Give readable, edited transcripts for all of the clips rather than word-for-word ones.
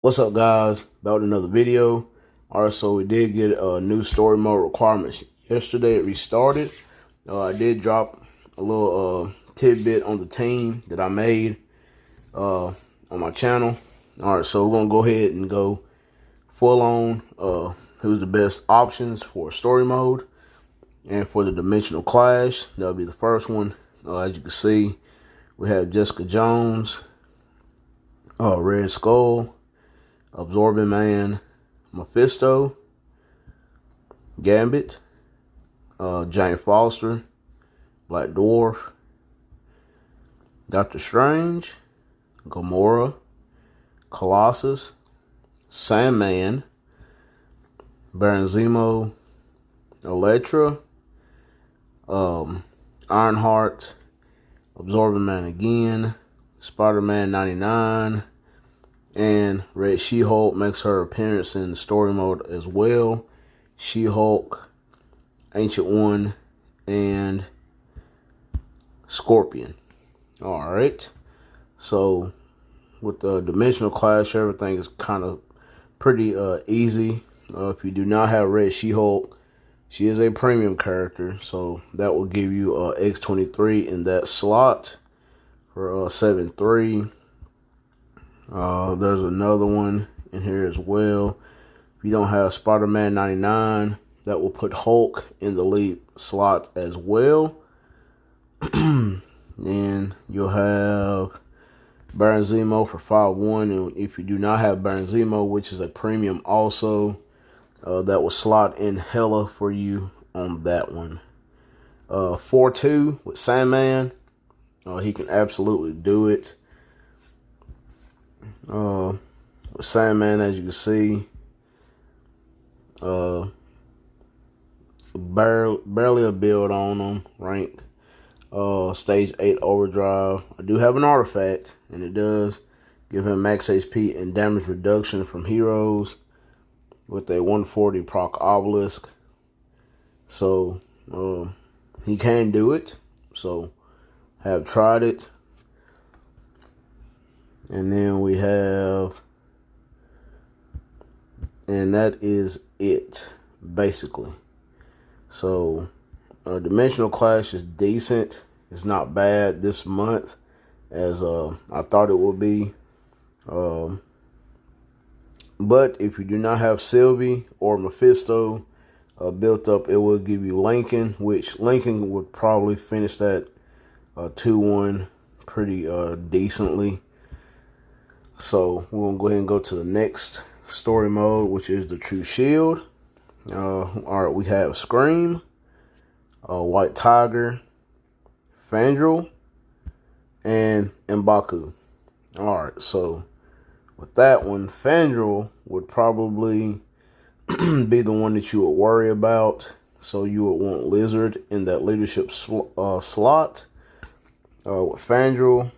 What's up, guys? About another video. Alright, so we did get a new story mode requirements yesterday. It restarted. I did drop a little tidbit on the team that I made on my channel. Alright, so we're gonna go ahead and go full on who's the best options for story mode and for the dimensional clash. That'll be the first one. As you can see, we have Jessica Jones, Red Skull, Absorbing Man, Mephisto, Gambit, Jane Foster, Black Dwarf, Doctor Strange, Gamora, Colossus, Sandman, Baron Zemo, Elektra, Ironheart, Absorbing Man again, Spider-Man 99, and Red She-Hulk makes her appearance in story mode as well. She-Hulk, Ancient One, and Scorpion. Alright. So, with the Dimensional Clash, everything is kind of pretty easy. If you do not have Red She-Hulk, she is a premium character. So, that will give you X-23 in that slot for 7-3. There's another one in here as well. If you don't have Spider-Man 99, that will put Hulk in the lead slot as well. Then you'll have Baron Zemo for 5-1. And if you do not have Baron Zemo, which is a premium also, that will slot in hella for you on that one. 4-2 with Sandman. He can absolutely do it. With Sandman, as you can see, barely a build on him, rank stage 8 overdrive. I do have an artifact, and it does give him max HP and damage reduction from heroes with a 140 proc obelisk. So he can do it. So have tried it. And then we have, and that is it, basically. So, Dimensional Clash is decent. It's not bad this month, as I thought it would be. But if you do not have Sylvie or Mephisto built up, it will give you Lincoln, which Lincoln would probably finish that 2-1 pretty decently. So we're going to go ahead and go to the next story mode, which is the True Shield. Alright, we have Scream, White Tiger, Fandral, and M'Baku. Alright, so with that one, Fandral would probably be the one that you would worry about. So you would want Lizard in that leadership slot. With Fandral,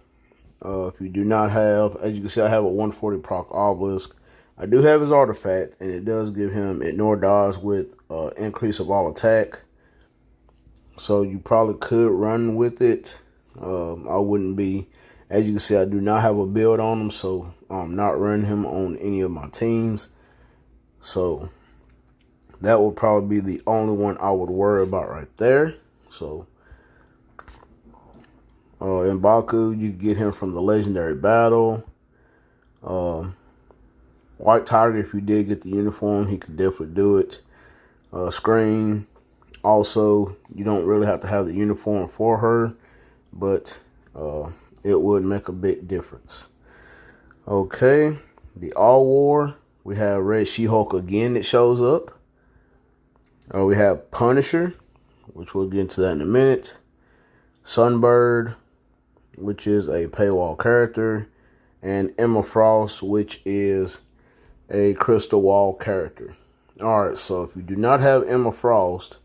if you do not have, as you can see, I have a 140 proc obelisk. I do have his artifact, and it does give him ignore dodge with increase of all attack. So you probably could run with it. I wouldn't be, as you can see, I do not have a build on him, so I'm not running him on any of my teams. So that would probably be the only one I would worry about right there. So M'Baku, you get him from the legendary battle. White Tiger, if you did get the uniform, he could definitely do it. Scream, also, you don't really have to have the uniform for her, but it would make a big difference. Okay, the All War, we have Red She-Hulk again that shows up. We have Punisher, which we'll get into that in a minute. Sunbird, which is a paywall character, and Emma Frost, which is a Crystal Wall character. Alright, so if you do not have Emma Frost,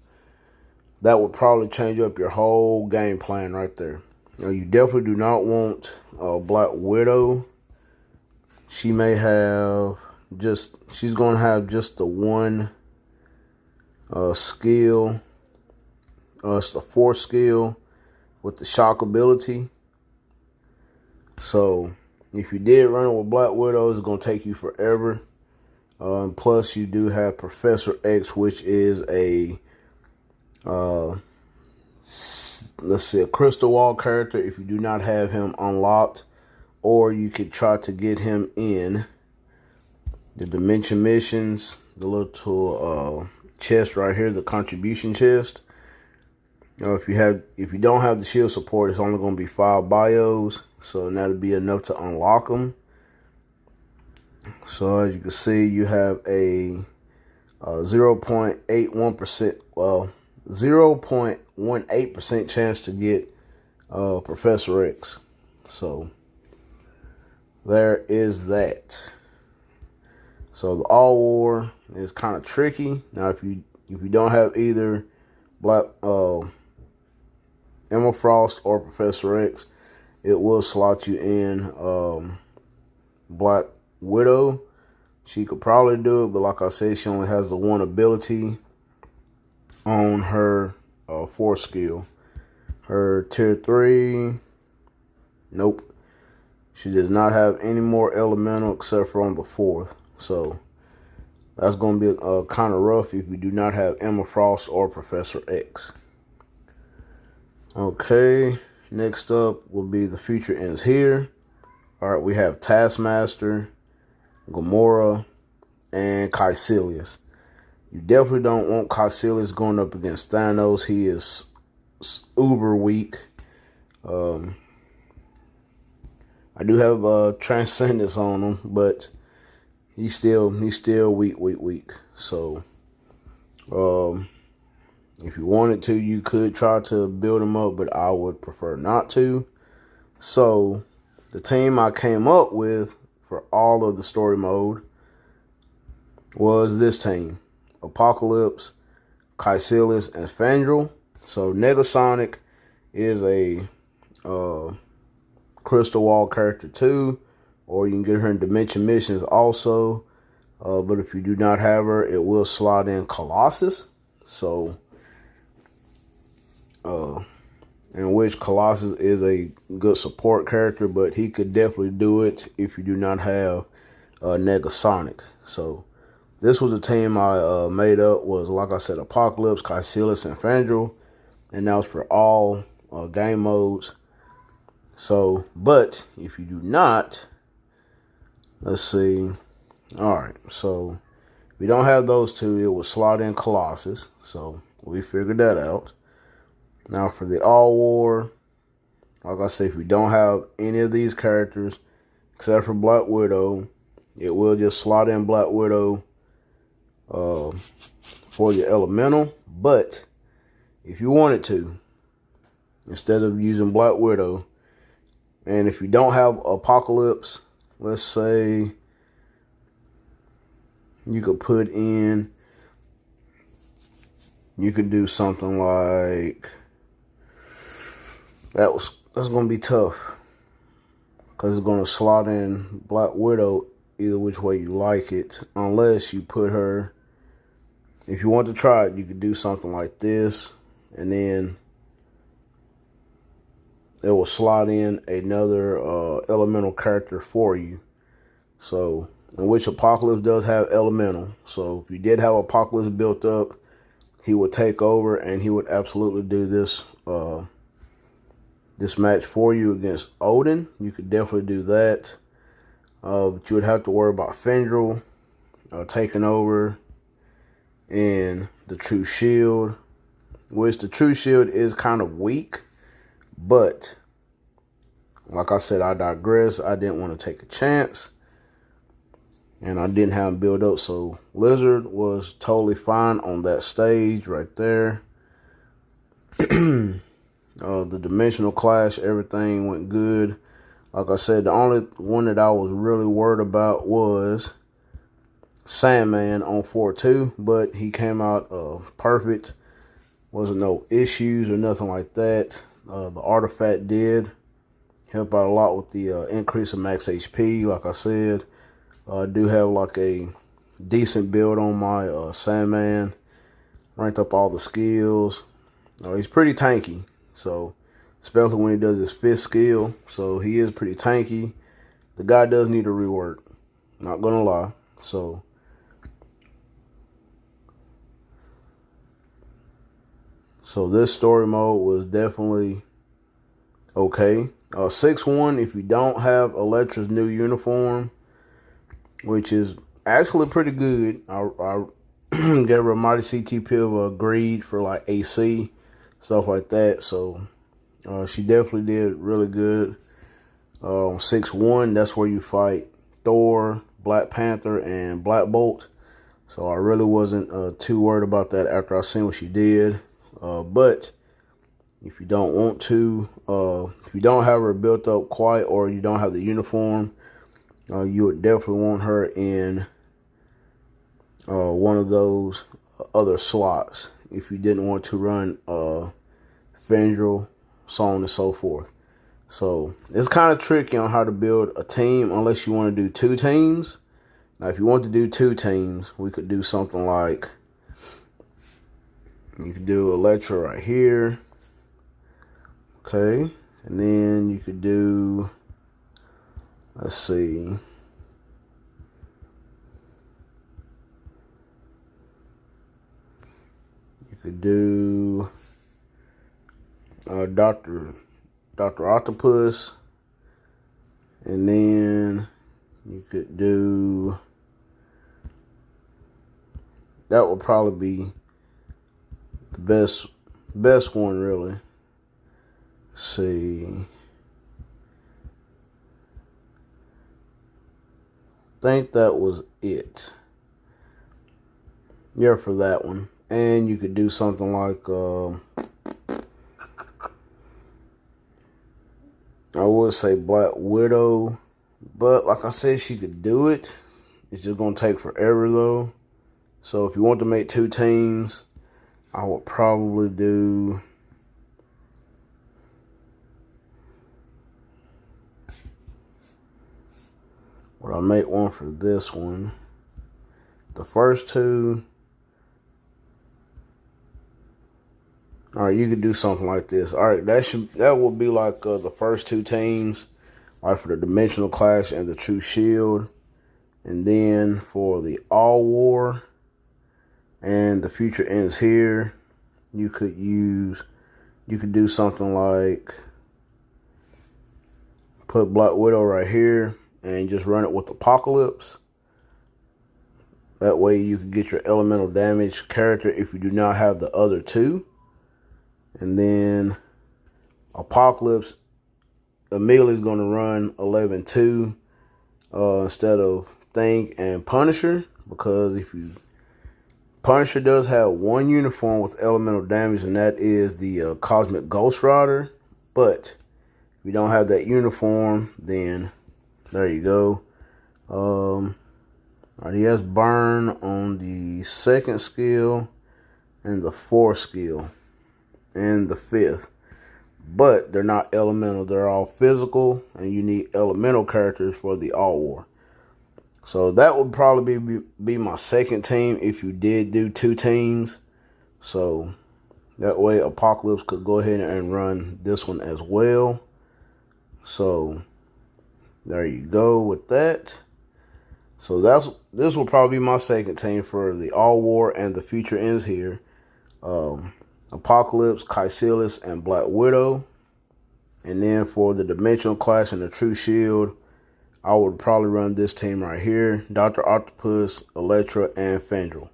that would probably change up your whole game plan right there. Now, you definitely do not want Black Widow. She may have she's going to have just the one skill. It's the 4th skill with the shock ability. So If you did run it with Black Widow, it's going to take you forever. Plus, you do have Professor X, which is a, let's see, a Crystal Wall character if you do not have him unlocked. Or you could try to get him in the Dimension Missions, the little chest right here, the contribution chest. If you don't have the shield support, it's only going to be 5 bios, so that'll be enough to unlock them. So as you can see, you have a 0.81%, well, 0.18% chance to get Professor X. So there is that. So the All War is kind of tricky. Now, if you don't have either Emma Frost or Professor X, it will slot you in Black Widow. She could probably do it, but like I said, she only has the one ability on her 4th skill. Her tier 3, nope. She does not have any more elemental except for on the 4th. So that's going to be kind of rough if you do not have Emma Frost or Professor X. Okay, next up will be The Future Ends Here. All right, we have Taskmaster, Gamora, and Caecilius. You definitely don't want Caecilius going up against Thanos. He is uber weak. I do have Transcendence on him, but he's still weak. So, if you wanted to, you could try to build him up, but I would prefer not to. So, the team I came up with for all of the story mode was this team: Apocalypse, Caecilius, and Fandral. So, Negasonic is a Crystal Wall character too, or you can get her in Dimension Missions also. But if you do not have her, it will slot in Colossus. So, in which Colossus is a good support character, but he could definitely do it if you do not have Negasonic. So, this was the team I made up. Was, like I said, Apocalypse, Caecilius, and Fandral, and that was for all game modes. So, but if you do not, let's see. All right, so if you don't have those two, it will slot in Colossus. So we figured that out. Now for the All War, like I said, if you don't have any of these characters except for Black Widow, it will just slot in Black Widow for your elemental. But if you wanted to, instead of using Black Widow, and if you don't have Apocalypse, let's say you could put in, you could do something like, that's going to be tough, because it's going to slot in Black Widow either which way you like it, unless you put her, if you want to try it, you could do something like this, and then it will slot in another elemental character for you. So, in which Apocalypse does have elemental. So, if you did have Apocalypse built up, he would take over and he would absolutely do this this match for you against Odin. You could definitely do that. But you would have to worry about Fandral taking over and the True Shield, which the True Shield is kind of weak. But, like I said, I digress. I didn't want to take a chance. And I didn't have him build up. So, Lizard was totally fine on that stage right there. The Dimensional Clash, everything went good. Like I said, the only one that I was really worried about was Sandman on 4-2. But he came out perfect. Wasn't no issues or nothing like that. The artifact did help out a lot with the increase of max HP. Like I said, I do have like a decent build on my Sandman. Ranked up all the skills. He's pretty tanky. So, especially when he does his 5th skill. So, he is pretty tanky. the guy does need a rework. Not gonna lie. So this story mode was definitely okay. 6-1, if you don't have Elektra's new uniform, which is actually pretty good. I gave her a mighty CTP of a grade for like AC, stuff like that. So she definitely did really good. 6-1, that's where you fight Thor, Black Panther, and Black Bolt. So I really wasn't too worried about that after I seen what she did. But if you don't want to, if you don't have her built up quite, or you don't have the uniform, you would definitely want her in one of those other slots if you didn't want to run Fendril, so on and so forth. So it's kind of tricky on how to build a team unless you want to do 2 teams. Now, if you want to do 2 teams, we could do something like, you could do Elektra right here. Okay. And then you could do, let's see. You could do Dr. Octopus. And then you could do, that would probably be the best one, really. Let's see. I think that was it. Yeah, for that one. And you could do something like, I would say Black Widow. But like I said, she could do it. It's just going to take forever, though. So if you want to make 2 teams, I would probably do, would I make one for this one? The first 2. All right, you could do something like this. All right, that would be like the first 2 teams, like for the Dimensional Clash and the True Shield, and then for the All War and the Future Ends Here, you could do something like put Black Widow right here and just run it with Apocalypse. That way you can get your elemental damage character if you do not have the other 2. And then Apocalypse immediately is going to run 11-2 instead of Thing and Punisher, because Punisher does have 1 uniform with elemental damage, and that is the Cosmic Ghost Rider. But if you don't have that uniform, then there you go. He has burn on the 2nd skill and the 4th skill and the 5th. But they're not elemental. They're all physical, and you need elemental characters for the All War. So that would probably be my 2nd team if you did do 2 teams. So that way Apocalypse could go ahead and run this one as well. So there you go with that. So this will probably be my 2nd team for the All War and the Future Ends Here. Apocalypse, Caecilius, and Black Widow. And then for the Dimensional Clash and the True Shield, I would probably run this team right here. Dr. Octopus, Elektra, and Fendril.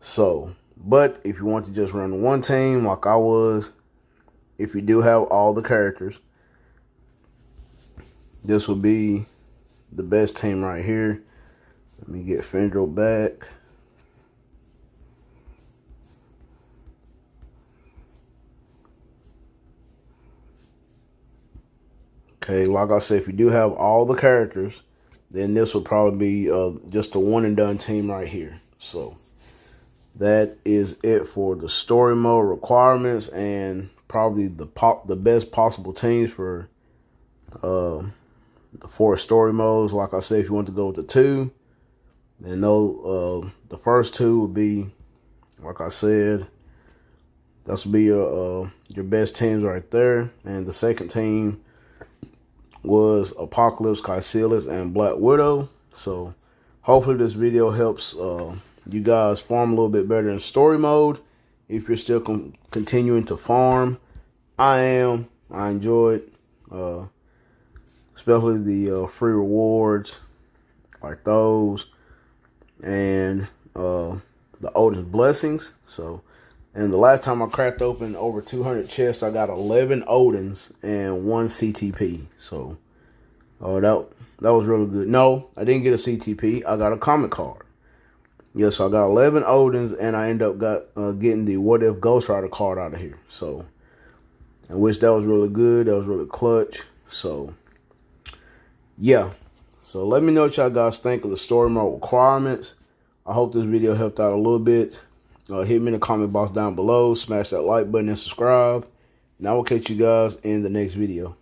So, but if you want to just run 1 team like I was, if you do have all the characters, this will be the best team right here. Let me get Fendril back. Okay, like I said, if you do have all the characters, then this will probably be just a one and done team right here. So that is it for the story mode requirements and probably the best possible teams for the 4 story modes. Like I said, if you want to go with the 2, then the first 2 would be, like I said, that's will be your best teams right there, and the 2nd team was Apocalypse, Caecilius, and Black Widow. So hopefully this video helps you guys farm a little bit better in story mode. If you're still continuing to farm, I enjoy it, especially the free rewards like those, and the Odin's blessings. So, and the last time I cracked open over 200 chests, I got 11 Odins and 1 CTP. So, that was really good. No, I didn't get a CTP. I got a comic card. Yes, so I got 11 Odins, and I ended up getting the What If Ghost Rider card out of here. So, in which that was really good. That was really clutch. So, yeah. So let me know what y'all guys think of the story mode requirements. I hope this video helped out a little bit. Hit me in the comment box down below. Smash that like button and subscribe. And I will catch you guys in the next video.